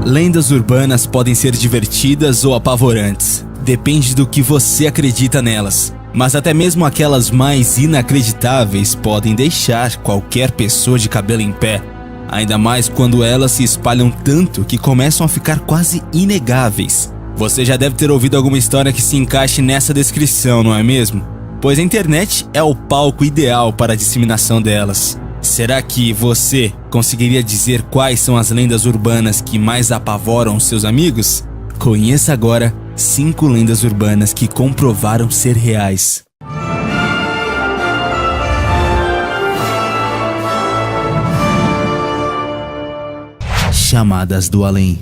Lendas urbanas podem ser divertidas ou apavorantes. Depende do que você acredita nelas. Mas até mesmo aquelas mais inacreditáveis podem deixar qualquer pessoa de cabelo em pé. Ainda mais quando elas se espalham tanto que começam a ficar quase inegáveis. Você já deve ter ouvido alguma história que se encaixe nessa descrição, não é mesmo? Pois a internet é o palco ideal para a disseminação delas. Será que você conseguiria dizer quais são as lendas urbanas que mais apavoram seus amigos? Conheça agora 5 lendas urbanas que comprovaram ser reais. Chamadas do além.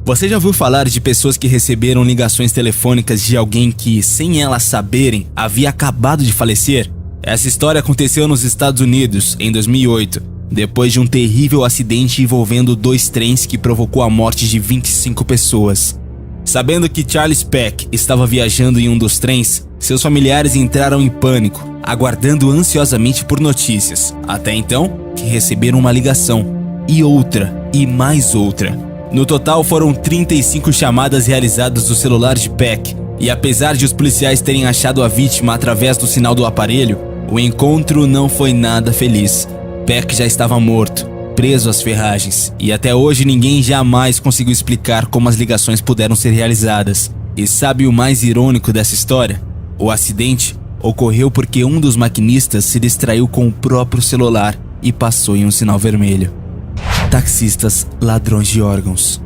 Você já ouviu falar de pessoas que receberam ligações telefônicas de alguém que, sem elas saberem, havia acabado de falecer? Essa história aconteceu nos Estados Unidos em 2008, depois de um terrível acidente envolvendo 2 trens que provocou a morte de 25 pessoas. Sabendo que Charles Peck estava viajando em um dos trens, seus familiares entraram em pânico, aguardando ansiosamente por notícias, até então que receberam uma ligação, e outra, e mais outra. No total foram 35 chamadas realizadas do celular de Peck, e apesar de os policiais terem achado a vítima através do sinal do aparelho, o encontro não foi nada feliz. Peck já estava morto, preso às ferragens, e até hoje ninguém jamais conseguiu explicar como as ligações puderam ser realizadas. E sabe o mais irônico dessa história? O acidente ocorreu porque um dos maquinistas se distraiu com o próprio celular e passou em um sinal vermelho. Taxistas ladrões de órgãos.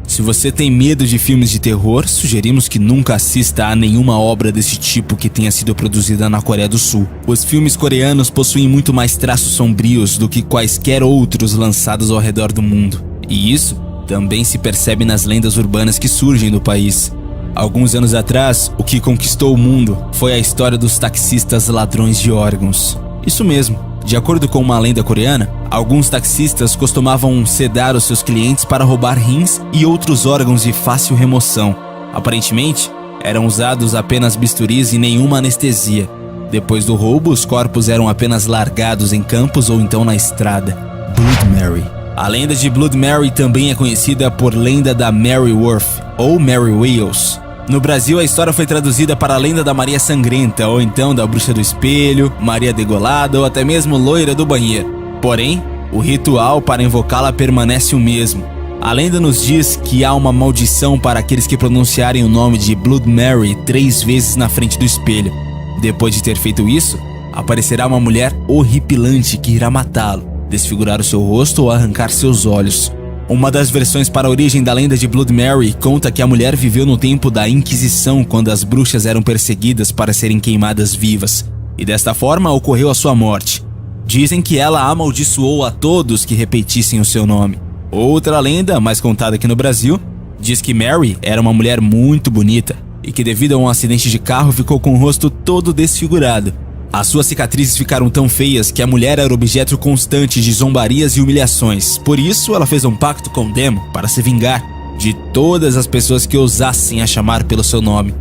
Se você tem medo de filmes de terror, sugerimos que nunca assista a nenhuma obra desse tipo que tenha sido produzida na Coreia do Sul. Os filmes coreanos possuem muito mais traços sombrios do que quaisquer outros lançados ao redor do mundo. E isso também se percebe nas lendas urbanas que surgem do país. Alguns anos atrás, o que conquistou o mundo foi a história dos taxistas ladrões de órgãos. Isso mesmo. De acordo com uma lenda coreana, alguns taxistas costumavam sedar os seus clientes para roubar rins e outros órgãos de fácil remoção. Aparentemente, eram usados apenas bisturis e nenhuma anestesia. Depois do roubo, os corpos eram apenas largados em campos ou então na estrada. Blood Mary. A lenda de Blood Mary também é conhecida por lenda da Mary Worth ou Mary Wales. No Brasil, a história foi traduzida para a lenda da Maria Sangrenta, ou então da Bruxa do Espelho, Maria Degolada ou até mesmo Loira do Banheiro. Porém, o ritual para invocá-la permanece o mesmo. A lenda nos diz que há uma maldição para aqueles que pronunciarem o nome de Blood Mary 3 vezes na frente do espelho. Depois de ter feito isso, aparecerá uma mulher horripilante que irá matá-lo, desfigurar o seu rosto ou arrancar seus olhos. Uma das versões para a origem da lenda de Blood Mary conta que a mulher viveu no tempo da Inquisição, quando as bruxas eram perseguidas para serem queimadas vivas, e desta forma ocorreu a sua morte. Dizem que ela amaldiçoou a todos que repetissem o seu nome. Outra lenda, mais contada aqui no Brasil, diz que Mary era uma mulher muito bonita e que devido a um acidente de carro ficou com o rosto todo desfigurado. As suas cicatrizes ficaram tão feias que a mulher era objeto constante de zombarias e humilhações. Por isso, ela fez um pacto com o Demo para se vingar de todas as pessoas que ousassem a chamar pelo seu nome.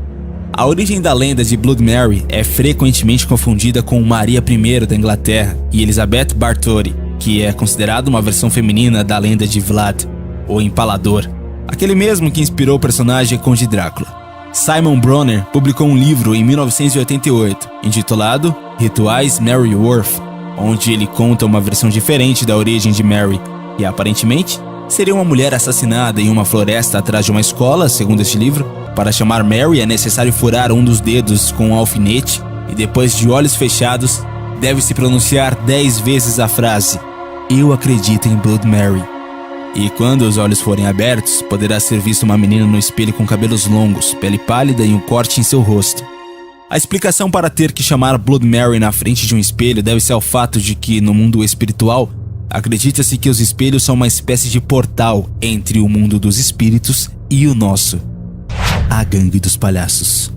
A origem da lenda de Blood Mary é frequentemente confundida com Maria I da Inglaterra e Elizabeth Bathory, que é considerada uma versão feminina da lenda de Vlad, o Empalador, aquele mesmo que inspirou o personagem Conde Drácula. Simon Bronner publicou um livro em 1988, intitulado Rituais Mary Worth, onde ele conta uma versão diferente da origem de Mary, e aparentemente seria uma mulher assassinada em uma floresta atrás de uma escola, segundo este livro. Para chamar Mary é necessário furar um dos dedos com um alfinete e depois de olhos fechados, deve-se pronunciar 10 vezes a frase "Eu acredito em Blood Mary". E quando os olhos forem abertos, poderá ser visto uma menina no espelho com cabelos longos, pele pálida e um corte em seu rosto. A explicação para ter que chamar Blood Mary na frente de um espelho deve-se ao fato de que, no mundo espiritual, acredita-se que os espelhos são uma espécie de portal entre o mundo dos espíritos e o nosso. A Gangue dos Palhaços.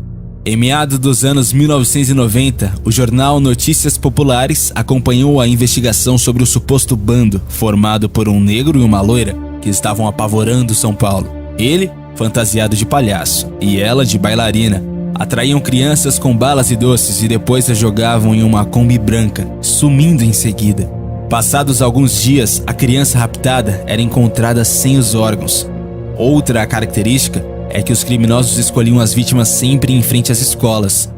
Em meados dos anos 1990, o jornal Notícias Populares acompanhou a investigação sobre o suposto bando formado por um negro e uma loira que estavam apavorando São Paulo. Ele, fantasiado de palhaço, e ela de bailarina, atraíam crianças com balas e doces e depois as jogavam em uma Kombi branca, sumindo em seguida. Passados alguns dias, a criança raptada era encontrada sem os órgãos. Outra característica é que os criminosos escolhiam as vítimas sempre em frente às escolas.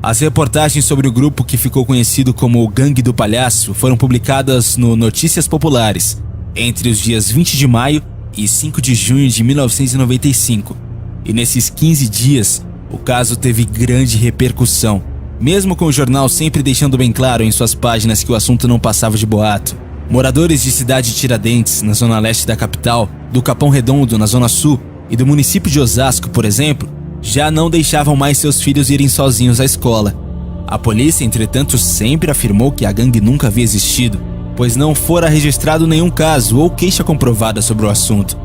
As reportagens sobre o grupo que ficou conhecido como o Gangue do Palhaço foram publicadas no Notícias Populares entre os dias 20 de maio e 5 de junho de 1995. E nesses 15 dias, o caso teve grande repercussão, mesmo com o jornal sempre deixando bem claro em suas páginas que o assunto não passava de boato. Moradores de cidade de Tiradentes, na zona leste da capital, do Capão Redondo, na zona sul, e do município de Osasco, por exemplo, já não deixavam mais seus filhos irem sozinhos à escola. A polícia, entretanto, sempre afirmou que a gangue nunca havia existido, pois não fora registrado nenhum caso ou queixa comprovada sobre o assunto.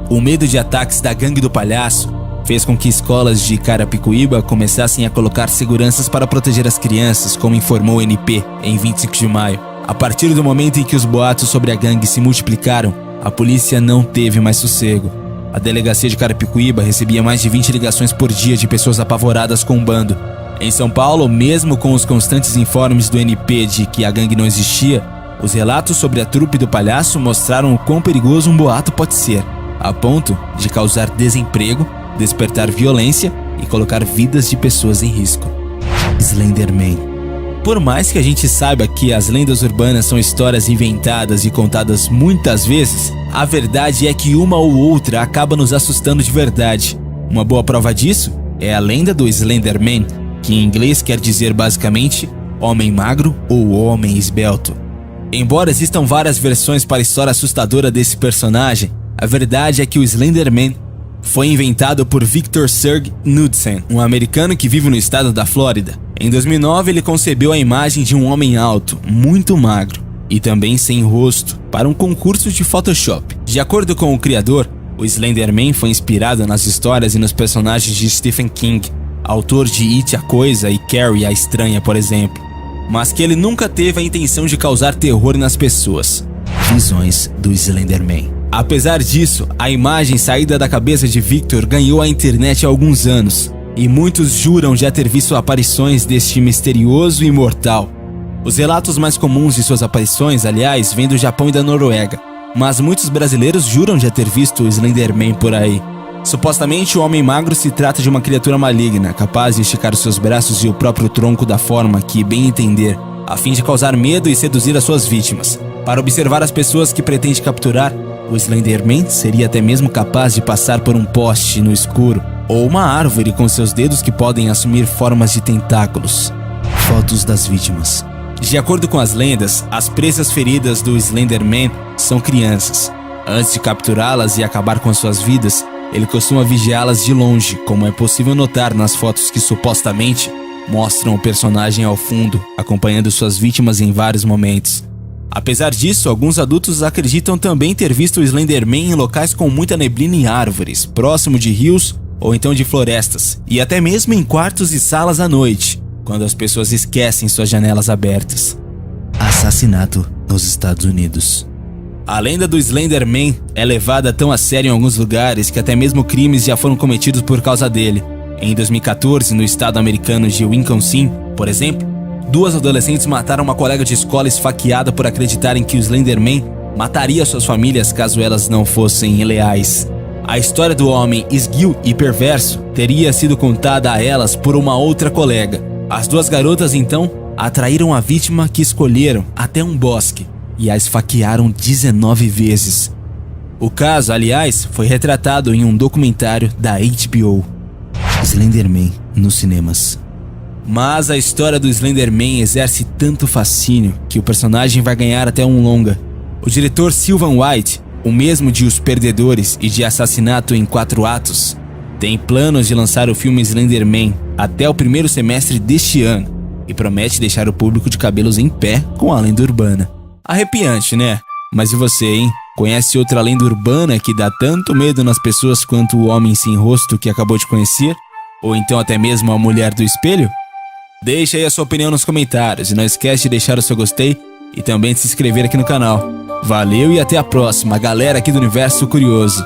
O medo de ataques da Gangue do Palhaço fez com que escolas de Carapicuíba começassem a colocar seguranças para proteger as crianças, como informou o NP em 25 de maio. A partir do momento em que os boatos sobre a gangue se multiplicaram, a polícia não teve mais sossego. A delegacia de Carapicuíba recebia mais de 20 ligações por dia de pessoas apavoradas com o bando. Em São Paulo, mesmo com os constantes informes do NP de que a gangue não existia, os relatos sobre a trupe do palhaço mostraram o quão perigoso um boato pode ser, a ponto de causar desemprego, despertar violência e colocar vidas de pessoas em risco. Slenderman. Por mais que a gente saiba que as lendas urbanas são histórias inventadas e contadas muitas vezes, a verdade é que uma ou outra acaba nos assustando de verdade. Uma boa prova disso é a lenda do Slenderman, que em inglês quer dizer basicamente homem magro ou homem esbelto. Embora existam várias versões para a história assustadora desse personagem, a verdade é que o Slenderman foi inventado por Victor Serge Knudsen, um americano que vive no estado da Flórida. Em 2009, ele concebeu a imagem de um homem alto, muito magro e também sem rosto, para um concurso de Photoshop. De acordo com o criador, o Slenderman foi inspirado nas histórias e nos personagens de Stephen King, autor de It, a Coisa e Carrie, a Estranha, por exemplo, mas que ele nunca teve a intenção de causar terror nas pessoas. Visões do Slenderman. Apesar disso, a imagem saída da cabeça de Victor ganhou a internet há alguns anos, e muitos juram já ter visto aparições deste misterioso imortal. Os relatos mais comuns de suas aparições, aliás, vêm do Japão e da Noruega, mas muitos brasileiros juram já ter visto o Slenderman por aí. Supostamente, o homem magro se trata de uma criatura maligna, capaz de esticar os seus braços e o próprio tronco da forma que bem entender, a fim de causar medo e seduzir as suas vítimas. Para observar as pessoas que pretende capturar, o Slenderman seria até mesmo capaz de passar por um poste no escuro ou uma árvore com seus dedos que podem assumir formas de tentáculos. Fotos das vítimas. De acordo com as lendas, as presas feridas do Slenderman são crianças. Antes de capturá-las e acabar com suas vidas, ele costuma vigiá-las de longe, como é possível notar nas fotos que supostamente mostram o personagem ao fundo, acompanhando suas vítimas em vários momentos. Apesar disso, alguns adultos acreditam também ter visto o Slenderman em locais com muita neblina e árvores, próximo de rios ou então de florestas, e até mesmo em quartos e salas à noite, quando as pessoas esquecem suas janelas abertas. Assassinato nos Estados Unidos. A lenda do Slenderman é levada tão a sério em alguns lugares que até mesmo crimes já foram cometidos por causa dele. Em 2014, no estado americano de Wisconsin, por exemplo, 2 adolescentes mataram uma colega de escola esfaqueada por acreditarem que o Slenderman mataria suas famílias caso elas não fossem leais. A história do homem esguio e perverso teria sido contada a elas por uma outra colega. As 2 garotas, então, atraíram a vítima que escolheram até um bosque e a esfaquearam 19 vezes. O caso, aliás, foi retratado em um documentário da HBO. Slenderman nos cinemas. Mas a história do Slenderman exerce tanto fascínio que o personagem vai ganhar até um longa. O diretor Sylvan White, o mesmo de Os Perdedores e de Assassinato em 4 Atos, tem planos de lançar o filme Slenderman até o primeiro semestre deste ano e promete deixar o público de cabelos em pé com a lenda urbana. Arrepiante, né? Mas e você, hein? Conhece outra lenda urbana que dá tanto medo nas pessoas quanto o homem sem rosto que acabou de conhecer? Ou então até mesmo a mulher do espelho? Deixa aí a sua opinião nos comentários e não esquece de deixar o seu gostei e também de se inscrever aqui no canal. Valeu e até a próxima, galera aqui do Universo Curioso.